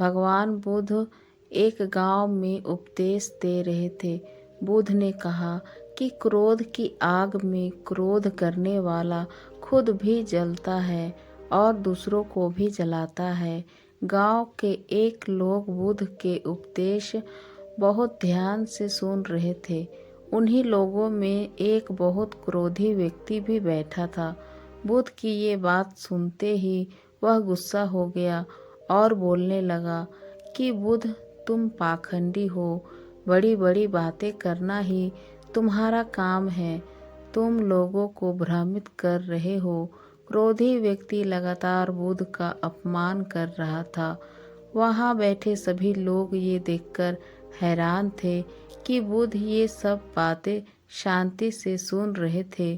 भगवान बुद्ध एक गांव में उपदेश दे रहे थे। बुद्ध ने कहा कि क्रोध की आग में क्रोध करने वाला खुद भी जलता है और दूसरों को भी जलाता है। गांव के एक लोग बुद्ध के उपदेश बहुत ध्यान से सुन रहे थे। उन्हीं लोगों में एक बहुत क्रोधी व्यक्ति भी बैठा था। बुद्ध की ये बात सुनते ही वह गुस्सा हो गया और बोलने लगा कि बुद्ध, तुम पाखंडी हो। बड़ी बड़ी बातें करना ही तुम्हारा काम है। तुम लोगों को भ्रमित कर रहे हो। क्रोधी व्यक्ति लगातार बुद्ध का अपमान कर रहा था। वहां बैठे सभी लोग ये देखकर हैरान थे कि बुद्ध ये सब बातें शांति से सुन रहे थे।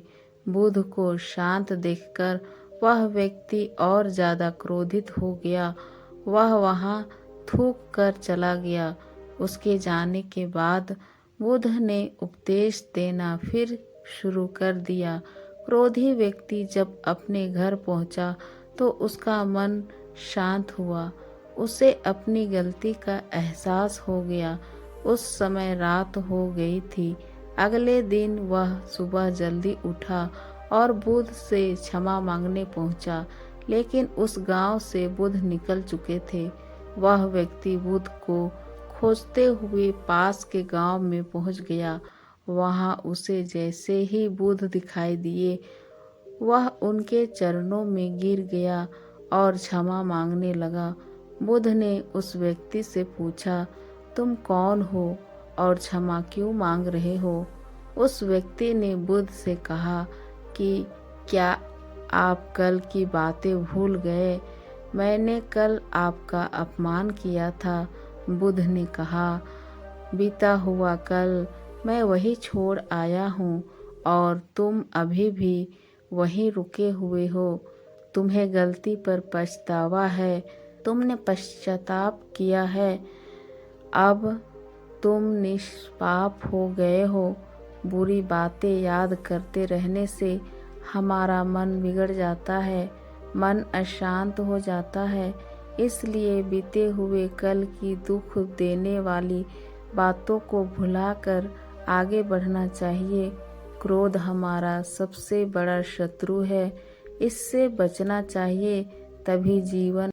बुद्ध को शांत देखकर वह व्यक्ति और ज्यादा क्रोधित हो गया। वह वहां थूक कर चला गया। उसके जाने के बाद बुद्ध ने उपदेश देना फिर शुरू कर दिया। क्रोधी व्यक्ति जब अपने घर पहुंचा तो उसका मन शांत हुआ। उसे अपनी गलती का एहसास हो गया। उस समय रात हो गई थी। अगले दिन वह सुबह जल्दी उठा और बुद्ध से क्षमा मांगने पहुंचा, लेकिन उस गांव से बुद्ध निकल चुके थे। वह व्यक्ति बुद्ध को खोजते हुए पास के गांव में पहुंच गया। वहां उसे जैसे ही बुद्ध दिखाई दिए, वह उनके चरणों में गिर गया और क्षमा मांगने लगा। बुद्ध ने उस व्यक्ति से पूछा, तुम कौन हो और क्षमा क्यों मांग रहे हो? उस व्यक्ति ने बुद्ध से कहा कि क्या आप कल की बातें भूल गए? मैंने कल आपका अपमान किया था। बुद्ध ने कहा, बीता हुआ कल मैं वही छोड़ आया हूँ और तुम अभी भी वहीं रुके हुए हो। तुम्हें गलती पर पछतावा है। तुमने पश्चाताप किया है। अब तुम निष्पाप हो गए हो। बुरी बातें याद करते रहने से हमारा मन बिगड़ जाता है, मन अशांत हो जाता है। इसलिए बीते हुए कल की दुख देने वाली बातों को भुलाकर आगे बढ़ना चाहिए। क्रोध हमारा सबसे बड़ा शत्रु है। इससे बचना चाहिए, तभी जीवन